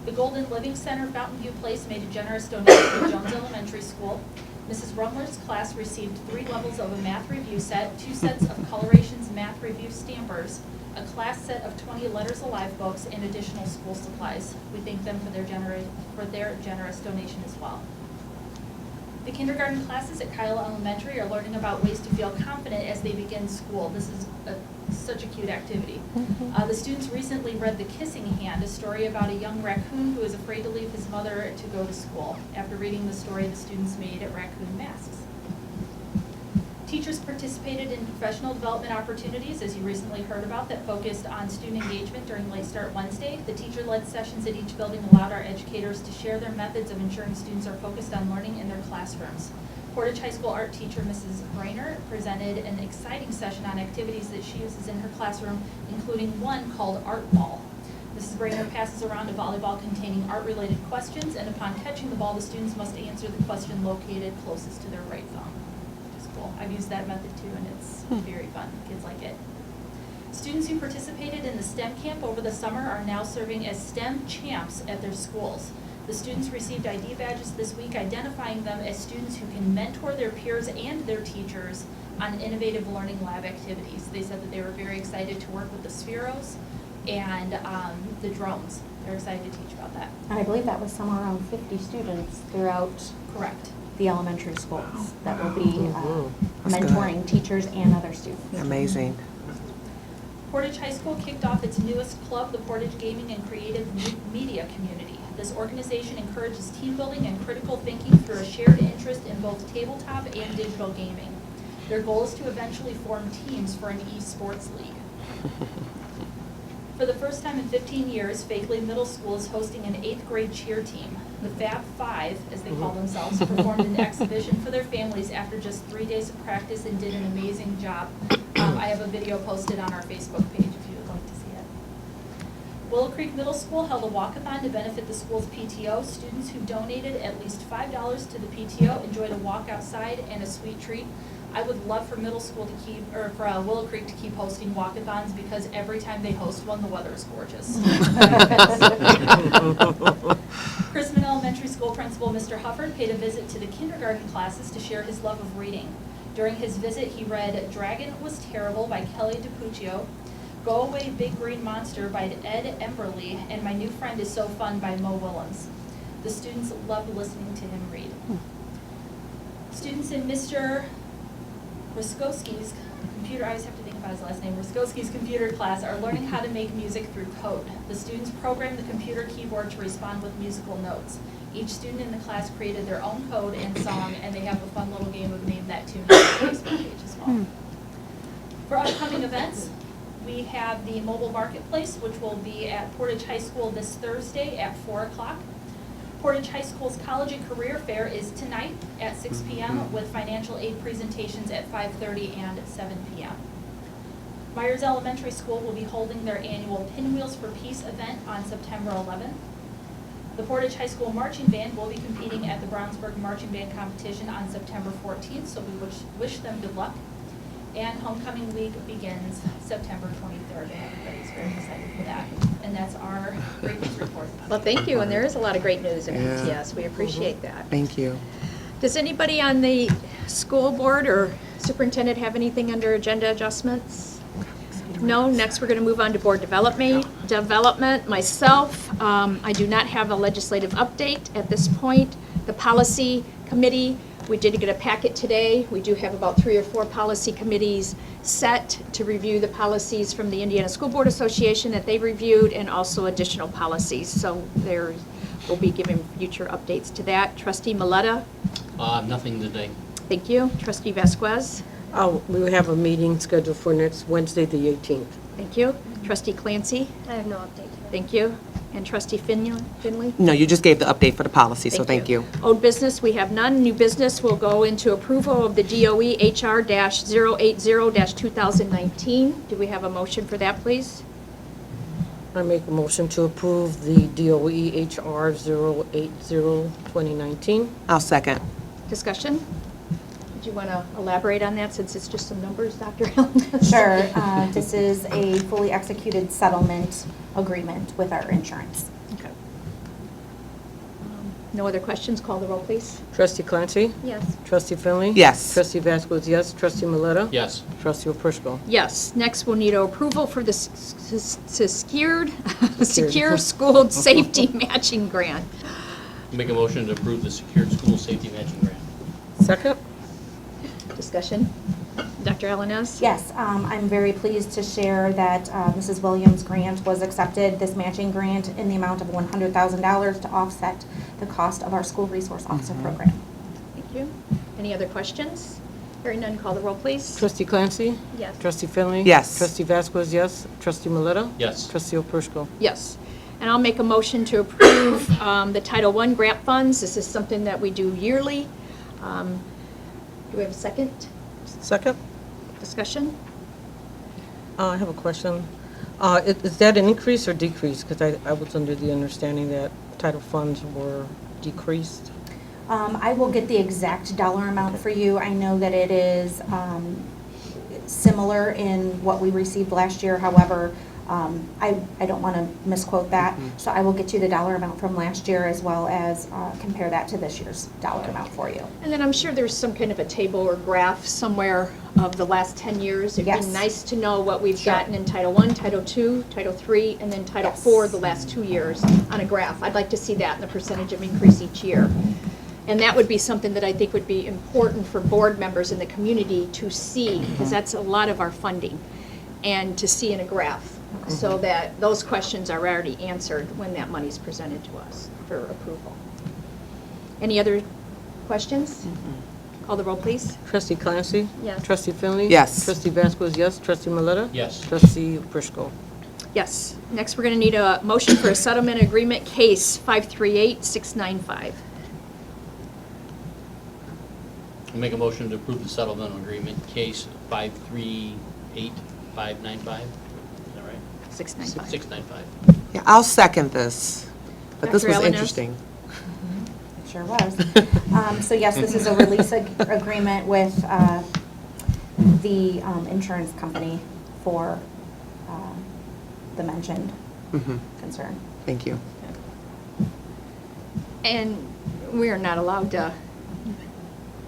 [SPEAKER 13] The Golden Living Center Fountain View Place made a generous donation to Jones Elementary School. Mrs. Rumler's class received 3 levels of a math review set, 2 sets of Colorations math review stampers, a class set of 20 Letters Alive books, and additional school supplies. We thank them for their generous donation as well. The kindergarten classes at Kyle Elementary are learning about ways to feel confident as they begin school. This is such a cute activity. The students recently read The Kissing Hand, a story about a young raccoon who is afraid to leave his mother to go to school. After reading the story, the students made raccoon masks. Teachers participated in professional development opportunities, as you recently heard about, that focused on student engagement during Late Start Wednesday. The teacher-led sessions at each building allowed our educators to share their methods of ensuring students are focused on learning in their classrooms. Portage High School art teacher Mrs. Brainer presented an exciting session on activities that she uses in her classroom, including one called Art Ball. Mrs. Brainer passes around a volleyball containing art-related questions, and upon catching the ball, the students must answer the question located closest to their right thumb. I've used that method too, and it's very fun. Kids like it. Students who participated in the STEM camp over the summer are now serving as STEM champs at their schools. The students received ID badges this week identifying them as students who can mentor their peers and their teachers on innovative learning lab activities. They said that they were very excited to work with the Spheros and the drones. They're excited to teach about that.
[SPEAKER 3] And I believe that was somewhere around 50 students throughout.
[SPEAKER 13] Correct.
[SPEAKER 3] The elementary schools that will be mentoring teachers and other students.
[SPEAKER 1] Amazing.
[SPEAKER 13] Portage High School kicked off its newest club, the Portage Gaming and Creative Media Community. This organization encourages team building and critical thinking through a shared interest in both tabletop and digital gaming. Their goal is to eventually form teams for an esports league. For the first time in 15 years, Fakeley Middle School is hosting an 8th grade cheer team. The Fab Five, as they call themselves, performed an exhibition for their families after just 3 days of practice and did an amazing job. I have a video posted on our Facebook page if you would like to see it. Willow Creek Middle School held a walkathon to benefit the school's PTO. Students who donated at least $5 to the PTO enjoyed a walk outside and a sweet treat. I would love for middle school to keep, or for Willow Creek to keep hosting walkathons because every time they host one, the weather is gorgeous. Chrisman Elementary School Principal Mr. Hufford paid a visit to the kindergarten classes to share his love of reading. During his visit, he read Dragon Was Terrible by Kelly DiPuccio, Go Away Big Green Monster by Ed Emberley, and My New Friend Is So Fun by Mo Willems. The students loved listening to him read. Students in Mr. Ruskowski's computer, I always have to think about his last name, Ruskowski's computer class are learning how to make music through code. The students programmed the computer keyboard to respond with musical notes. Each student in the class created their own code and song, and they have a fun little game of Name That Tune on their Facebook page as well. For upcoming events, we have the mobile marketplace, which will be at Portage High School this Thursday at 4 o'clock. Portage High School's College and Career Fair is tonight at 6 p.m. with financial aid presentations at 5:30 and 7 p.m. Myers Elementary School will be holding their annual Pinwheels for Peace event on September 11th. The Portage High School Marching Band will be competing at the Brownsburg Marching Band Competition on September 14th, so we wish them good luck. And Homecoming Week begins September 23rd, and everybody's very excited for that. And that's our great news report.
[SPEAKER 2] Well, thank you, and there is a lot of great news in it, yes, we appreciate that.
[SPEAKER 14] Thank you.
[SPEAKER 2] Does anybody on the school board or superintendent have anything under agenda adjustments? No, next we're going to move on to board development. Myself, I do not have a legislative update at this point. The policy committee, we did get a packet today. We do have about 3 or 4 policy committees set to review the policies from the Indiana School Board Association that they reviewed, and also additional policies. So we'll be giving future updates to that. Trustee Maleta?
[SPEAKER 12] Nothing today.
[SPEAKER 2] Thank you. Trustee Vasquez?
[SPEAKER 11] We have a meeting scheduled for next Wednesday, the 18th.
[SPEAKER 2] Thank you. Trustee Clancy?
[SPEAKER 10] I have no update today.
[SPEAKER 2] Thank you. And Trustee Finley?
[SPEAKER 14] No, you just gave the update for the policy, so thank you.
[SPEAKER 2] Old business, we have none. New business will go into approval of the DOE HR-080-2019. Do we have a motion for that, please?
[SPEAKER 11] I make a motion to approve the DOE HR 080-2019.
[SPEAKER 14] I'll second.
[SPEAKER 2] Discussion? Do you want to elaborate on that since it's just some numbers, Dr. Alaniz?
[SPEAKER 3] Sure. This is a fully executed settlement agreement with our insurance.
[SPEAKER 2] Okay. No other questions? Call the roll, please.
[SPEAKER 11] Trustee Clancy?
[SPEAKER 2] Yes.
[SPEAKER 11] Trustee Finley?
[SPEAKER 14] Yes.
[SPEAKER 11] Trustee Vasquez, yes. Trustee Maleta?
[SPEAKER 12] Yes.
[SPEAKER 11] Trustee Oprisco?
[SPEAKER 2] Yes. Next, we'll need approval for the Secure School Safety Matching Grant.
[SPEAKER 12] Make a motion to approve the Secured School Safety Matching Grant.
[SPEAKER 11] Second?
[SPEAKER 2] Discussion? Dr. Alaniz?
[SPEAKER 3] Yes, I'm very pleased to share that Mrs. Williams' grant was accepted, this matching grant, in the amount of $100,000 to offset the cost of our school resource officer program.
[SPEAKER 2] Thank you. Any other questions? Hearing none, call the roll, please.
[SPEAKER 11] Trustee Clancy?
[SPEAKER 2] Yes.
[SPEAKER 11] Trustee Finley?
[SPEAKER 14] Yes.
[SPEAKER 11] Trustee Vasquez, yes. Trustee Maleta?
[SPEAKER 12] Yes.
[SPEAKER 11] Trustee Oprisco?
[SPEAKER 2] Yes. And I'll make a motion to approve the Title I grant funds. This is something that we do yearly. Do we have a second?
[SPEAKER 11] Second?
[SPEAKER 2] Discussion?
[SPEAKER 11] I have a question. Is that an increase or decrease? Because I was under the understanding that title funds were decreased.
[SPEAKER 3] I will get the exact dollar amount for you. I know that it is similar in what we received last year. However, I don't want to misquote that. So I will get you the dollar amount from last year as well as compare that to this year's dollar amount for you.
[SPEAKER 2] And then I'm sure there's some kind of a table or graph somewhere of the last 10 years. It'd
[SPEAKER 3] Yes.
[SPEAKER 2] be nice to know what we've
[SPEAKER 3] Sure.
[SPEAKER 2] gotten in Title I, Title II, Title III, and then Title IV the last 2 years on a graph. I'd like to see that in the percentage of increase each year. And that would be something that I think would be important for board members in the community to see, because that's a lot of our funding, and to see in a graph, so that those questions are already answered when that money is presented to us for approval. Any other questions? Call the roll, please.
[SPEAKER 11] Trustee Clancy?
[SPEAKER 2] Yes.
[SPEAKER 11] Trustee Finley?
[SPEAKER 14] Yes.
[SPEAKER 11] Trustee Vasquez, yes. Trustee Maleta?
[SPEAKER 12] Yes.
[SPEAKER 11] Trustee Prisco?
[SPEAKER 2] Yes. Next, we're going to need a motion for a settlement agreement case 538695.
[SPEAKER 12] I'll make a motion to approve the settlement agreement case 538595. Is that right?
[SPEAKER 2] 695.
[SPEAKER 12] 695.
[SPEAKER 14] Yeah, I'll second this, but this
[SPEAKER 2] Dr.
[SPEAKER 14] was
[SPEAKER 2] Alaniz?
[SPEAKER 14] interesting.
[SPEAKER 3] It sure was. So yes, this is a release agreement with the insurance company for the mentioned
[SPEAKER 14] Mhm.
[SPEAKER 3] concern.
[SPEAKER 14] Thank you.
[SPEAKER 2] And we are not allowed to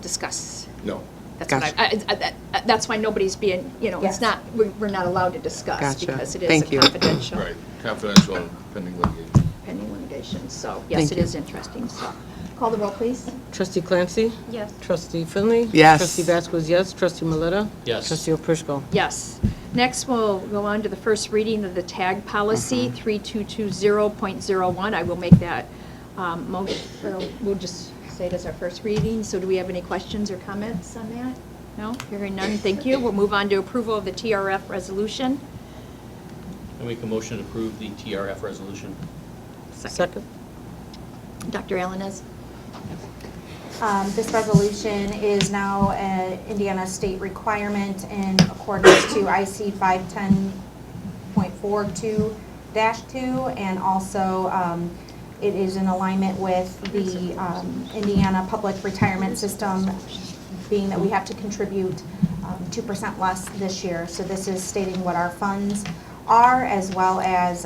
[SPEAKER 2] discuss.
[SPEAKER 15] No.
[SPEAKER 2] That's what
[SPEAKER 14] Gotcha.
[SPEAKER 2] that's why nobody's being,
[SPEAKER 3] Yes.
[SPEAKER 2] it's not, we're not allowed to discuss
[SPEAKER 14] Gotcha.
[SPEAKER 2] because it is
[SPEAKER 14] Thank
[SPEAKER 2] a
[SPEAKER 14] you.
[SPEAKER 2] confidential.
[SPEAKER 15] Right, confidential and pending litigation.
[SPEAKER 2] Pending litigation, so yes,
[SPEAKER 14] Thank
[SPEAKER 2] it
[SPEAKER 14] you.
[SPEAKER 2] is interesting, so. Call the roll, please.
[SPEAKER 11] Trustee Clancy?
[SPEAKER 2] Yes.
[SPEAKER 11] Trustee Finley?
[SPEAKER 14] Yes.
[SPEAKER 11] Trustee Vasquez, yes. Trustee Maleta?
[SPEAKER 12] Yes.
[SPEAKER 11] Trustee Prisco?
[SPEAKER 2] Yes. Next, we'll go on to the first reading of the tag policy, 3220.01. I will make that motion, or we'll just say it as our first reading. So do we have any questions or comments on that? No? Hearing none, thank you. We'll move on to approval of the TRF resolution.
[SPEAKER 12] I make a motion to approve the TRF resolution.
[SPEAKER 11] Second.
[SPEAKER 2] Dr. Alaniz?
[SPEAKER 3] This resolution is now an Indiana state requirement in accordance to IC 510.42-2, and also it is in alignment with the Indiana public retirement system, being that we have to contribute 2% less this year. So this is stating what our funds are, as well as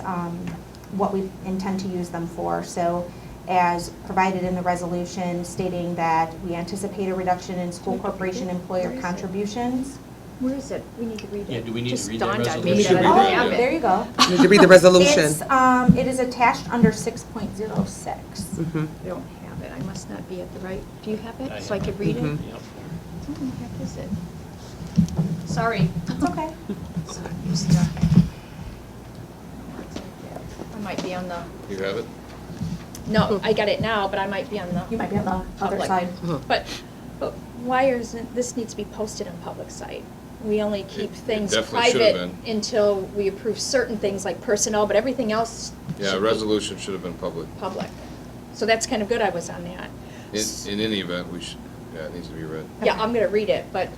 [SPEAKER 3] what we intend to use them for. So as provided in the resolution, stating that we anticipate a reduction in school corporation employer contributions.
[SPEAKER 2] Where is it? We need to read it.
[SPEAKER 12] Yeah, do we need to
[SPEAKER 2] Just
[SPEAKER 12] read that
[SPEAKER 2] dawned on me
[SPEAKER 12] resolution?
[SPEAKER 2] that I
[SPEAKER 3] Oh,
[SPEAKER 2] don't have it.
[SPEAKER 3] there you go.
[SPEAKER 14] You need to read the resolution.
[SPEAKER 3] It is attached under 6.06.
[SPEAKER 14] Mhm.
[SPEAKER 2] I don't have it. I must not be at the right. Do you have it?
[SPEAKER 12] I
[SPEAKER 2] So I
[SPEAKER 12] have
[SPEAKER 2] could
[SPEAKER 12] it.
[SPEAKER 2] read it?
[SPEAKER 14] Mhm.
[SPEAKER 12] Yep.
[SPEAKER 2] What the heck is it? Sorry.
[SPEAKER 3] It's okay.
[SPEAKER 2] I might be on the,
[SPEAKER 15] You have it?
[SPEAKER 2] no, I got it now, but I might be on the.
[SPEAKER 3] You might be on the other
[SPEAKER 2] public.
[SPEAKER 3] side.
[SPEAKER 2] But why isn't, this needs to be posted on public site? We only keep
[SPEAKER 15] It
[SPEAKER 2] things
[SPEAKER 15] definitely should have
[SPEAKER 2] private
[SPEAKER 15] been.
[SPEAKER 2] until we approve certain things like personnel, but everything else
[SPEAKER 15] Yeah,
[SPEAKER 2] should be
[SPEAKER 15] resolution should have been public.
[SPEAKER 2] public. So that's kind of good I was on that.
[SPEAKER 15] In any event, we should, yeah, it needs to be read.
[SPEAKER 2] Yeah, I'm gonna read it, but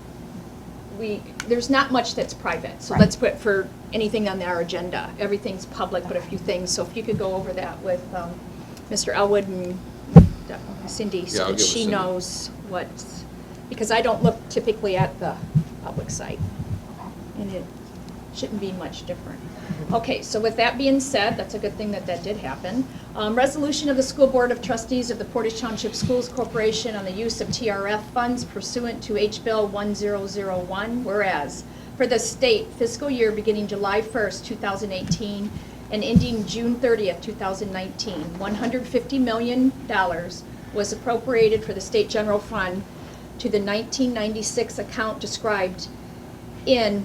[SPEAKER 2] there's not much that's private. So
[SPEAKER 3] Right.
[SPEAKER 2] let's put for anything on our agenda. Everything's public, but a few things. So if you could go over that with Mr. Elwood and Cindy,
[SPEAKER 15] Yeah,
[SPEAKER 2] so
[SPEAKER 15] I'll
[SPEAKER 2] that
[SPEAKER 15] get with
[SPEAKER 2] she
[SPEAKER 15] Cindy.
[SPEAKER 2] knows what's, because I don't look typically at the public site. And it shouldn't be much different. Okay, so with that being said, that's a good thing that that did happen. Resolution of the School Board of Trustees of the Portage Township Schools Corporation on the use of TRF funds pursuant to H-Bill 1001, whereas for the state fiscal year beginning July 1st, 2018, and ending June 30th, 2019, $150 million was appropriated for the state general fund to the 1996 account described in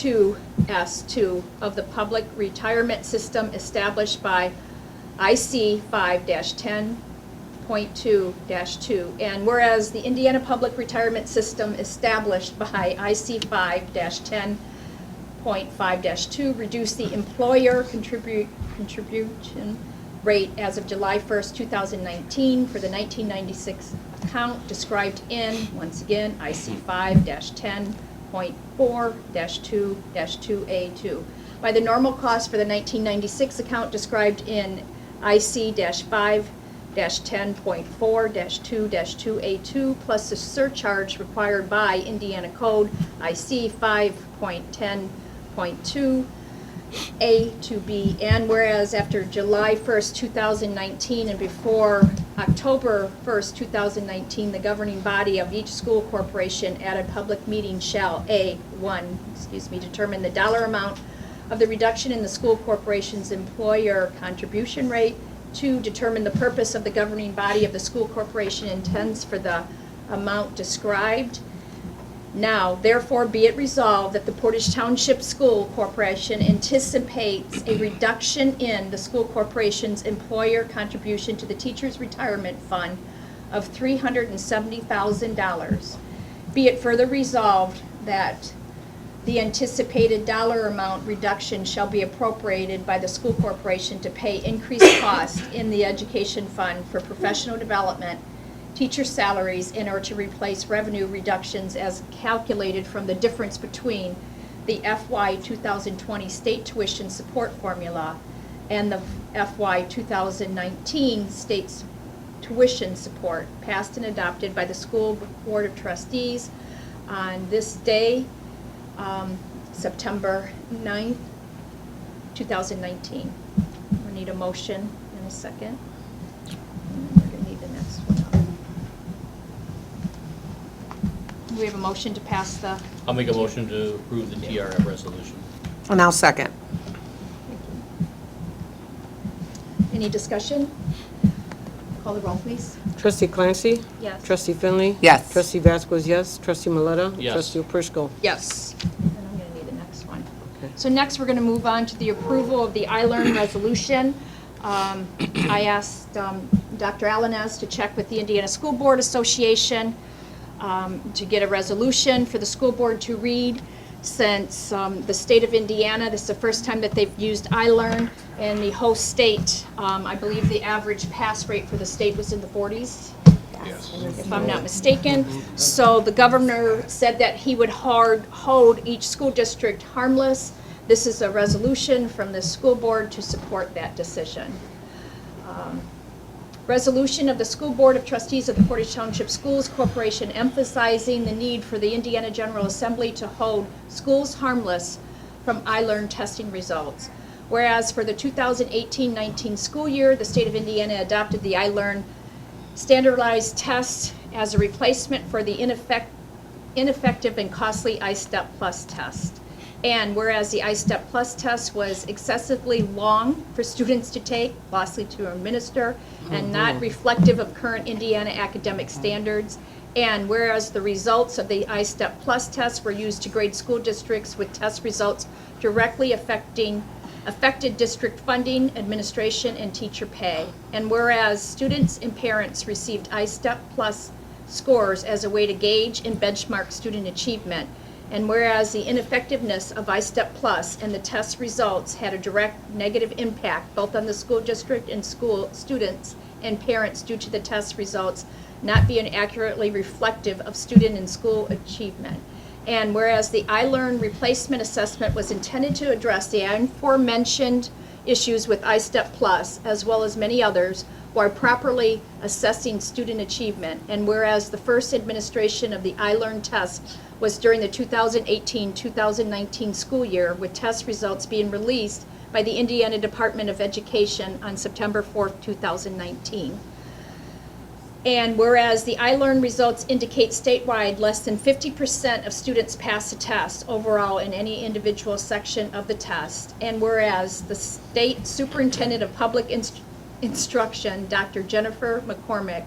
[SPEAKER 2] 1C5-10.4-2S2 of the public retirement system established by IC 5-10.2-2. And whereas the Indiana Public Retirement System established by IC 5-10.5-2 reduced the employer contribution rate as of July 1st, 2019 for the 1996 account described in, once again, IC 5-10.4-2-2A2 by the normal cost for the 1996 account described in IC-5-10.4-2-2A2 plus the surcharge required by Indiana Code IC 5.10.2 A to B, and whereas after July 1st, 2019 and before October 1st, 2019, the governing body of each school corporation at a public meeting shall determine the dollar amount of the reduction in the school corporation's employer contribution rate, 2, determine the purpose of the governing body of the school corporation intends for the amount described, Now, therefore, be it resolved that the Portage Township School Corporation anticipates a reduction in the school corporation's employer contribution to the teacher's retirement fund of $370,000. Be it further resolved that the anticipated dollar amount reduction shall be appropriated by the school corporation to pay increased costs in the education fund for professional development, teacher salaries, and or to replace revenue reductions as calculated from the difference between the FY 2020 state tuition support formula and the FY 2019 state tuition support passed and adopted by the school board of trustees on this day, September 9th, 2019. We need a motion in a second. And we're going to need the next one up. We have a motion to pass the...
[SPEAKER 12] I'll make a motion to approve the TRF resolution.
[SPEAKER 14] And I'll second.
[SPEAKER 2] Any discussion? Call the roll, please.
[SPEAKER 11] Trustee Clancy?
[SPEAKER 2] Yes.
[SPEAKER 11] Trustee Finley?
[SPEAKER 14] Yes.
[SPEAKER 11] Trustee Vasquez, yes. Trustee Maleta?
[SPEAKER 12] Yes.
[SPEAKER 11] Trustee Oprisco?
[SPEAKER 2] Yes. And I'm going to need the next one. So next, we're going to move on to the approval of the iLearn resolution. I asked Dr. Alaniz to check with the Indiana School Board Association to get a resolution for the school board to read. Since the state of Indiana, this is the first time that they've used iLearn, and the host state, I believe the average pass rate for the state was in the 40s.
[SPEAKER 15] Yes.
[SPEAKER 2] If I'm not mistaken. So the governor said that he would hold each school district harmless. This is a resolution from the school board to support that decision. Resolution of the School Board of Trustees of the Portage Township Schools Corporation emphasizing the need for the Indiana General Assembly to hold schools harmless from iLearn testing results. Whereas for the 2018-19 school year, the state of Indiana adopted the iLearn standardized test as a replacement for the ineffective and costly iStep Plus test. And whereas the iStep Plus test was excessively long for students to take, costly to administer, and not reflective of current Indiana academic standards, and whereas the results of the iStep Plus test were used to grade school districts with test results directly affected district funding, administration, and teacher pay, and whereas students and parents received iStep Plus scores as a way to gauge and benchmark student achievement, and whereas the ineffectiveness of iStep Plus and the test results had a direct negative impact both on the school district and school students and parents due to the test results not being accurately reflective of student and school achievement. And whereas the iLearn replacement assessment was intended to address the aforementioned issues with iStep Plus, as well as many others, while properly assessing student achievement. And whereas the first administration of the iLearn test was during the 2018-2019 school year, with test results being released by the Indiana Department of Education on September 4th, 2019. And whereas the iLearn results indicate statewide less than 50% of students pass the test overall in any individual section of the test, and whereas the State Superintendent of Public Instruction, Dr. Jennifer McCormick,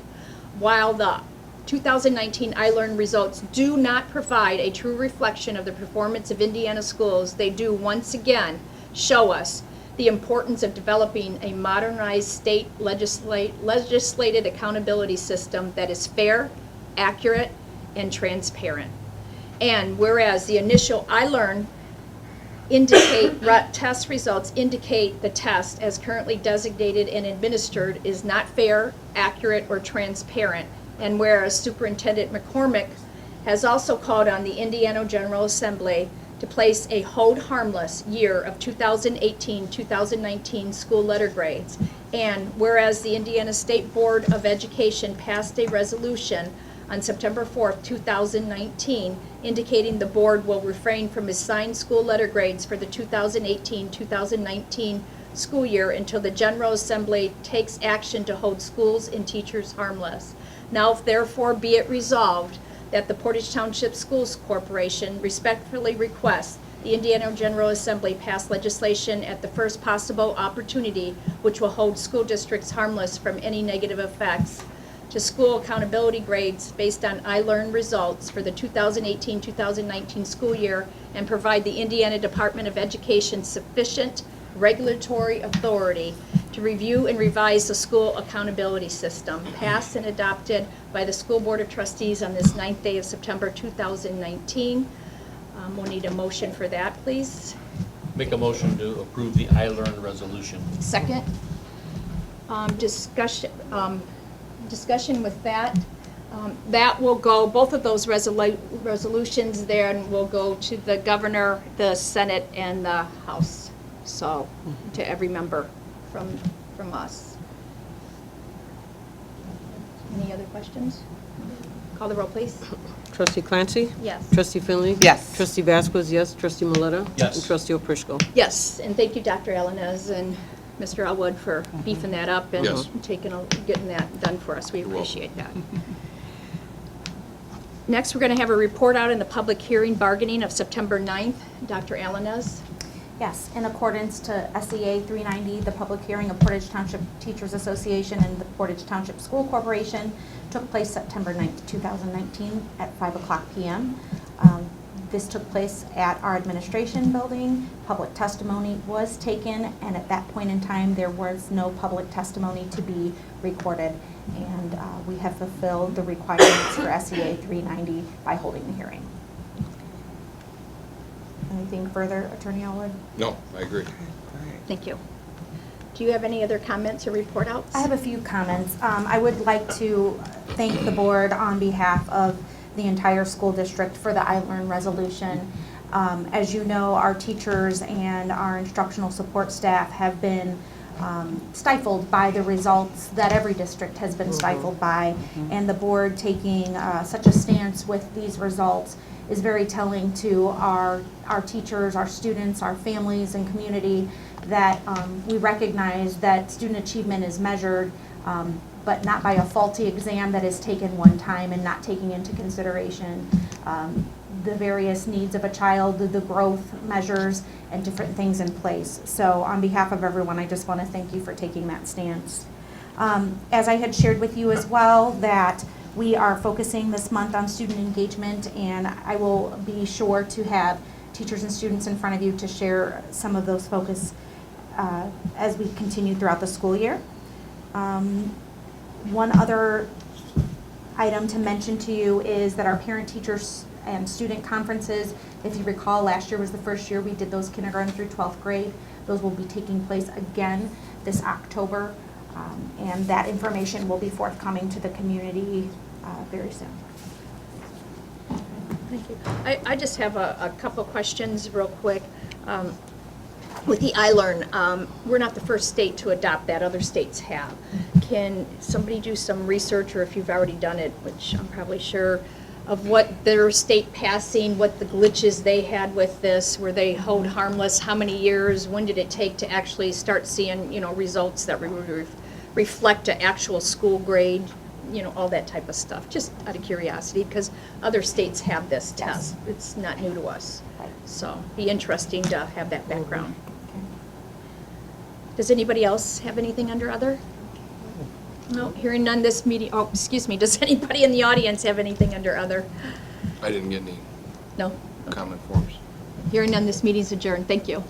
[SPEAKER 2] while the 2019 iLearn results do not provide a true reflection of the performance of Indiana schools, they do once again show us the importance of developing a modernized state legislated accountability system that is fair, accurate, and transparent. And whereas the initial iLearn test results indicate the test as currently designated and administered is not fair, accurate, or transparent, and whereas Superintendent McCormick has also called on the Indiana General Assembly to place a hold harmless year of 2018-2019 school letter grades, and whereas the Indiana State Board of Education passed a resolution on September 4th, 2019, indicating the board will refrain from assigned school letter grades for the 2018-2019 school year until the General Assembly takes action to hold schools and teachers harmless. Now therefore be it resolved that the Portage Township Schools Corporation respectfully requests the Indiana General Assembly pass legislation at the first possible opportunity which will hold school districts harmless from any negative effects to school accountability grades based on iLearn results for the 2018-2019 school year and provide the Indiana Department of Education sufficient regulatory authority to review and revise the school accountability system, passed and adopted by the School Board of Trustees on this 9th day of September 2019. We'll need a motion for that, please.
[SPEAKER 12] Make a motion to approve the iLearn resolution.
[SPEAKER 2] Second. Discussion with that. That will go, both of those resolutions then will go to the governor, the Senate, and the House. So, to every member from us. Any other questions? Call the roll, please.
[SPEAKER 11] Trustee Clancy?
[SPEAKER 2] Yes.
[SPEAKER 11] Trustee Finley?
[SPEAKER 14] Yes.
[SPEAKER 11] Trustee Vasquez, yes. Trustee Maleta?
[SPEAKER 12] Yes.
[SPEAKER 11] And Trustee Oprisco?
[SPEAKER 2] Yes, and thank you, Dr. Alaniz and Mr. Elwood, for beefing that up and
[SPEAKER 15] Yes.
[SPEAKER 2] getting that done for us. We
[SPEAKER 15] You're
[SPEAKER 2] appreciate that. Next, we're going to have a report out in the public hearing bargaining of September 9th. Dr. Alaniz.
[SPEAKER 3] Yes, in accordance to SEA 390, the public hearing of Portage Township Teachers Association and the Portage Township School Corporation took place September 9th, 2019 at 5:00 p.m. This took place at our administration building. Public testimony was taken, and at that point in time, there was no public testimony to be recorded. And we have fulfilled the requirements for SEA 390 by holding the hearing. Anything further, Attorney Elwood?
[SPEAKER 15] No, I agree.
[SPEAKER 2] Thank you. Do you have any other comments or report outs?
[SPEAKER 3] I have a few comments. I would like to thank the board on behalf of the entire school district for the iLearn resolution. As you know, our teachers and our instructional support staff have been stifled by the results that every district has been stifled by. And the board taking such a stance with these results is very telling to our teachers, our students, our families, and community that we recognize that student achievement is measured, but not by a faulty exam that is taken one time and not taking into consideration the various needs of a child, the growth measures, and different things in place. So on behalf of everyone, I just want to thank you for taking that stance. As I had shared with you as well, that we are focusing this month on student engagement, and I will be sure to have teachers and students in front of you to share some of those focus as we continue throughout the school year. One other item to mention to you is that our parent, teachers, and student conferences, if you recall, last year was the first year we did those kindergarten through 12th grade. Those will be taking place again this October, and that information will be forthcoming to the community very soon.
[SPEAKER 2] Thank you. I just have a couple questions real quick. With the iLearn, we're not the first state to adopt that. Other states have. Can somebody do some research, or if you've already done it, which I'm probably sure, of what their state passing, what the glitches they had with this, were they hold harmless, how many years, when did it take to actually start seeing, results that would reflect an actual school grade, all that type of stuff, just out of curiosity, because other states have this test. It's not new to us. So be interesting to have that background. Does anybody else have anything under other? No, hearing none, this meeting, does anybody in the audience have anything under other?
[SPEAKER 15] I didn't get any
[SPEAKER 2] No?
[SPEAKER 15] comment forms.
[SPEAKER 2] Hearing none, this meeting's adjourned. Thank you.